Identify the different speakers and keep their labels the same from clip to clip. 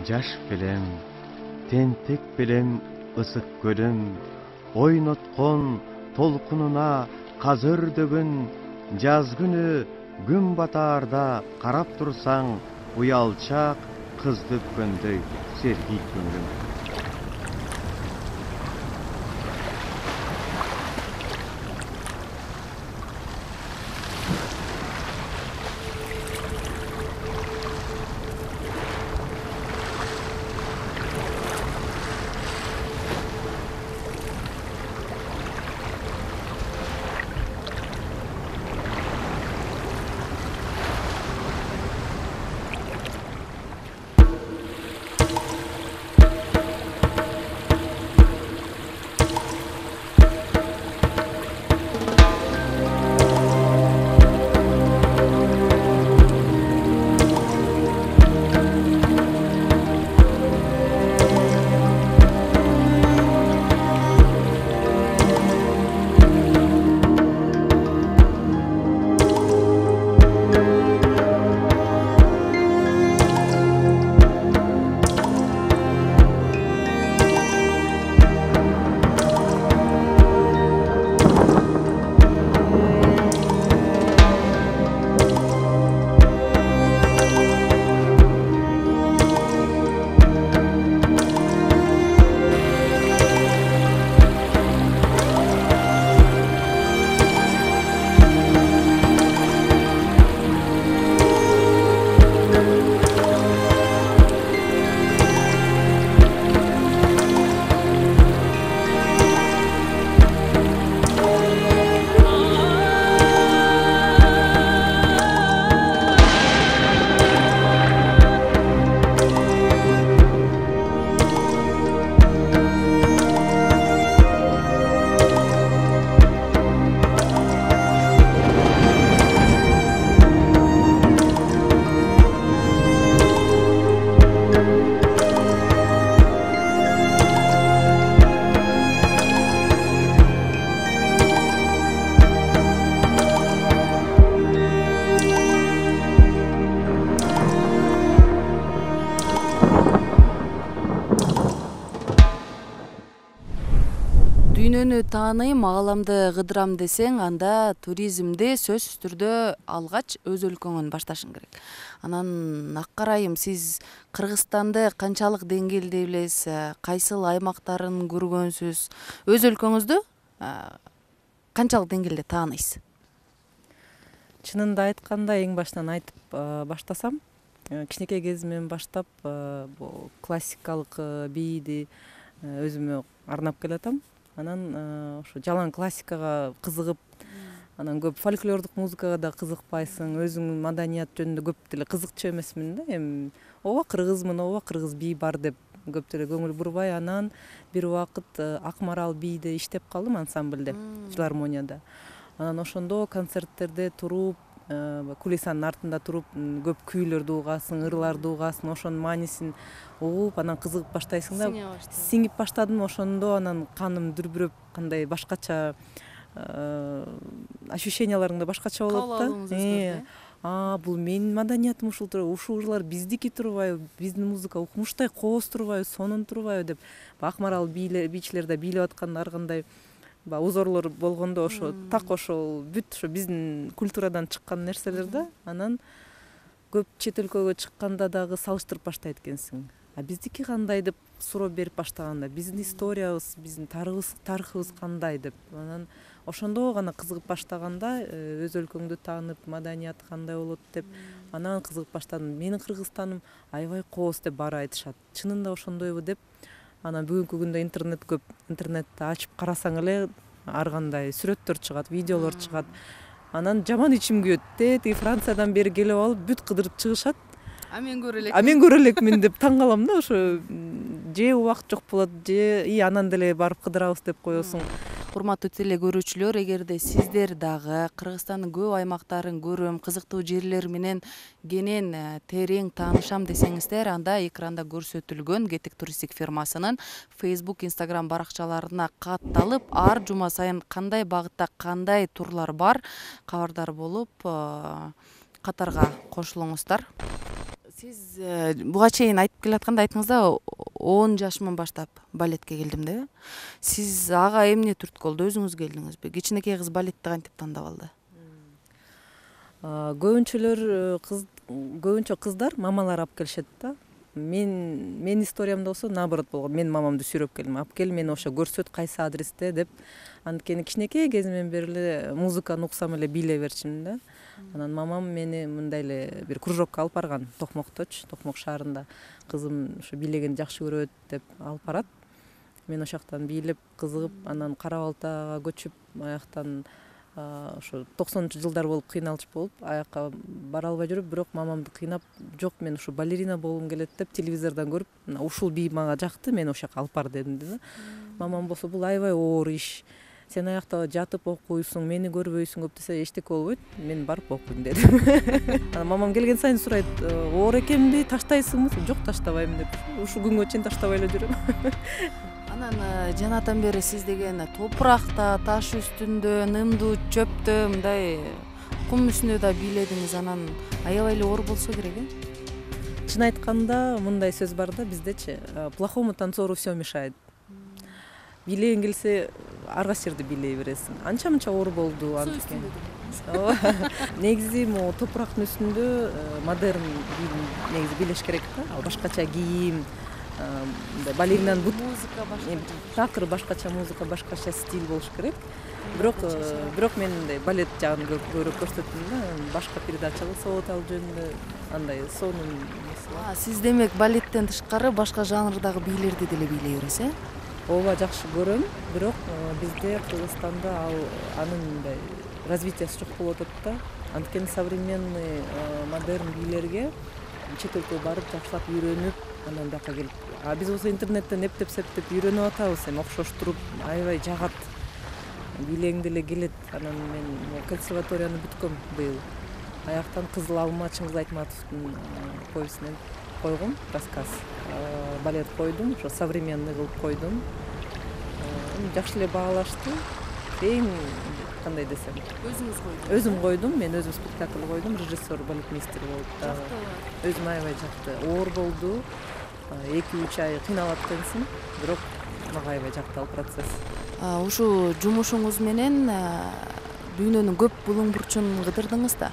Speaker 1: жаш белем, тентек белем ысык көлүм, ойноткон толкунуна казырдөгүн, жаз күнү күн батаарда карап турсаң, уялчак кызды өпкөндөй сергий көңүлүм.
Speaker 2: Дүйнөнү тааныйм, ааламды кыдырам десең, анда туризмди сөзсүз түрдө алгач өз өлкөңөн башташың керек. Анан ак карайым, сиз Кыргызстанды канчалык деңгээлде билесиз, кайсыл аймактарын көргөнсүз, өз өлкөңүздү канчалык деңгээлде тааныйсыз?
Speaker 3: Чынында айтканда, эң башынан айтып баштасам, кичинекей кезимден баштап классикалык бийди өзүмө арнап келатам. Анан ошо жалаң классикага кызыгып, анан көп фольклордук музыкага да кызыкпайсың, өзүңдүн маданият жөнүндө көп деле кызыкчу эмесмин да. Эми ооба кыргызмын, ооба кыргыз бий бар деп көп деле көңүл бурбай, анан бир убакыт Акмарал бийде иштеп калдым ансамбльде, филармонияда. Анан ошондо концерттерде туруп, кулисанын артында туруп, көп күүлөрдү угасың, ырларды угасың, ошонун маанисин угуп, анан кызыгып баштайсың да. Сиңип баштадым, ошондо анан каным дүрбүрөп, кандай башкача ощущенияларың да башкача болот да. Бул менин маданиятым ушул турбайбы, ушул ырлар биздики турбайбы, биздин музыка укмуштай кооз турбайбы, сонун турбайбы деп, Акмарал бийчилер да бийлеп атканда ар кандай узорлор болгондо ошо так ошол бүт ошо биздин культурадан чыккан нерселер да. Анан көп чет өлкөгө чыкканда дагы салыштырып баштайт экенсиң. Биздики кандай деп суроо берип баштаганда, биздин историябыз, биздин тарыхыбыз кандай деп. Анан ошондо гана кызыгып баштаганда, өз өлкөңдү таанып, маданият кандай болот деп, анан кызыгып баштадым. Менин Кыргызстаным аябай кооз деп баары айтышат. Чынында ошондойбу деп. Анан бүгүнкү күндө интернет көп, интернетти ачып карасаң эле ар кандай сүрөттөр чыгат, видеолор чыгат. Анан жаман ичим күйөт. Тиги Франциядан бери келип алып, бүт кыдырып чыгышат.
Speaker 2: Мен
Speaker 3: көрө элекмин деп таң калам да. Ошо же убакыт жок болот, же анан деле барып кыдырабыз деп коесуң.
Speaker 2: Урматтуу теле көрүүчүлөр, эгерде сиздер дагы Кыргызстандын көп аймактарын көрөм, кызыктуу жерлер менен кенен терең таанышам десеңиздер, анда экранда көрсөтүлгөн Кетик туристтик фирмасынын Facebook, Instagram баракчаларына катталып, ар жума сайын кандай багытта кандай турлар бар кабардар болуп, катарга кошулуңуздар. Сиз буга чейин айтып келатканда айттыңыз да 10 жашыман баштап балетке келдим деп. Сиз ага эмне түрткү болду, өзүңүз келдиңизби? Кичинекей кыз балетти кантип тандап алды?
Speaker 3: Көбүнчө кыздар мамалары алып келишет да. Мен историямда болсо наоборот болгон. Мен мамамды сүйрөп келдим. Алып кел, мени ошо көрсөт кайсы адресте деп. Анткени кичинекей кезимден бери эле музыканы уксам эле бийлей берчүмүн да. Анан мамам мени мындай эле бир кружокко алып барган, Токмокточу, Токмок шаарында. Кызым ушу бийлегенди жакшы көрөт деп алып барат. Мен ошол жактан бийлеп, кызыгып, анан Кара Балтага көчүп, аяктан ошо 90-жылдар болуп кыйналчу болуп, аякка бара албай жүрүп, бирок мамамды кыйнап, жок мен ушу балерина болгум келет деп телевизордон көрүп, ушул бий мага жакты, мени ошол жака алып бар дедим да. Мамам болсо бул аябай оор иш. Сен аякта жатып окуйсуң, мени көрбөйсүң көп десе, эчтеке болбойт, мен барып окуйм дедим. Анан мамам келген сайын сурайт, оор экенби, таштайсыңбы? Жок, таштабайм деп. Ушул күнгө чейин таштабай эле жүрөм.
Speaker 2: Анан жанатан бери сиз деген топуракта, таш үстүндө, нымдуу чөптө, мындай кум үстүндө да бийледиңиз. Анан аябай эле оор болсо керек,
Speaker 3: Чын айтканда мындай сөз бар да биздечи, плохому танцору все мешает. Бийлегиң келсе, ар кайсы жерде бийлей бересиң. Анча-мынча оор болду антике. Негизи могу топурактын үстүндө модерн негизи бийлеш керек да. Ал башкача кийим, балеринанын
Speaker 2: музыка башка.
Speaker 3: Такыр башкача музыка, башкача стиль болуш керек. Бирок мен мындай балет жагын көрүп көрсөттүм да. Башка передача болсо болот ал жөнүндө андай сонун нерсе.
Speaker 2: Сиз демек балеттен тышкары башка жанрдагы бийлерди деле бийлей бересиз,
Speaker 3: Ооба жакшы көрөм, бирок бизде Кыргызстанда анын мындай развитиясы жок болуп атат да. Анткени современный модерн бийлерге чет элге барып жакшылап үйрөнүп, анан бияка келип. Биз болсо интернеттен эптеп септеп үйрөнүп атабыз, эми окшоштуруп, аябай жагат. Бийлегиң деле келет. Анан мен консерваторияны бүткөм быйыл. Аяктан Кызыл алма Чыңгыз Айтматовдун повестинен койгом, рассказ. Балет койдум, ошо современный кылып койдум. Жакшы эле баалашты. Эң кандай десем,
Speaker 2: өзүңүз койдуңуз?
Speaker 3: Өзүм койдум, мен өзүм спектакль койдум, режиссер, балетмейстер болуп да. Өзүм аябай жакты. Оор болду. 2-3 ай кыйналып кеткенсиң, бирок мага аябай жакты ал процесс.
Speaker 2: Ушул жумушуңуз менен дүйнөнүн көп булуң бурчун кыдырдыңыз да.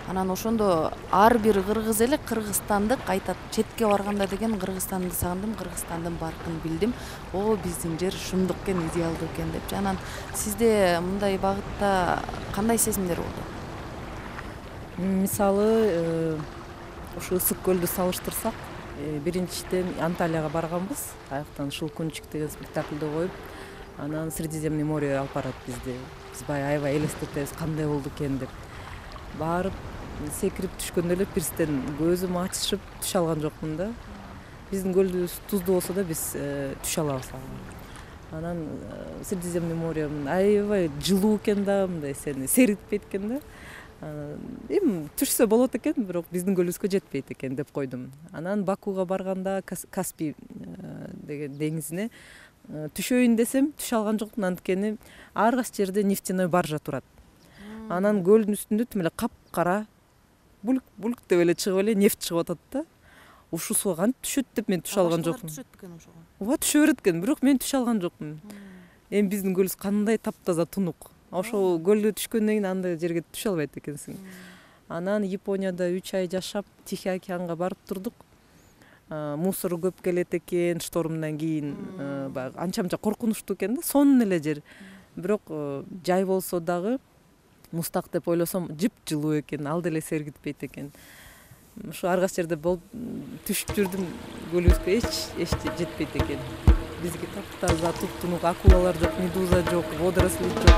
Speaker 2: Анан ошондо ар бир кыргыз эли кыргызстандык айтат, четке барганда деген Кыргызстанды сагындым, Кыргызстандын баркын билдим. Биздин жер ушундук экен, идеалдуу экен деп. Анан сизде мындай багытта кандай сезимдер болду?
Speaker 3: Мисалы, ушу Ысык көлдү салыштырсак, биринчиден Анталияга барганбыз. Аяктан Шылкунчик деген спектакльди коюп, анан Средиземное море алып барат бизди. Биз аябай элестетебиз, кандай болду экен деп. Барып секирип түшкөндө эле пирстен көзүм ачышып түшө алган жокмун да. Биздин көлүбүз туздуу болсо да биз түшө алабыз. Анан Средиземное море аябай жылуу экен да, мындай сени серитпейт экен да. Эми түшсө болот экен, бирок биздин көлүбүзгө жетпейт экен деп койдум. Анан Бакуга барганда Каспий деген деңизине түшөйүн десем түшө алган жокмун, анткени ар кайсы жерде нефтяной баржа турат. Анан көлдүн үстүндө тим эле капкара булк деп эле чыгып эле нефть чыгып атат да. Ушул суга кантип түшөт деп мен түшө алган жокмун.
Speaker 2: Түшөт экен ошого.
Speaker 3: Ооба түшө берет экен, бирок мен түшө алган жокмун. Эми биздин көлүбүз кандай таптаза тунук. Ошол көлгө түшкөндөн кийин андай жерге түшө албайт экенсиң. Анан Японияда 3 ай жашап, Тихий океанга барып турдук. Мусор көп келет экен, штормдон кийин анча-мынча коркунучтуу экен да, сонун эле жер. Бирок жай болсо дагы мустак деп ойлосом жыпжылуу экен, ал деле сергитпейт экен. Ушу ар кайсы жерде болуп түшүп жүрдүм, көлүбүзгө эч жетпейт экен. Бизге таптаза, туп-тунук, акулалар жок, медуза жок, водоросли жок.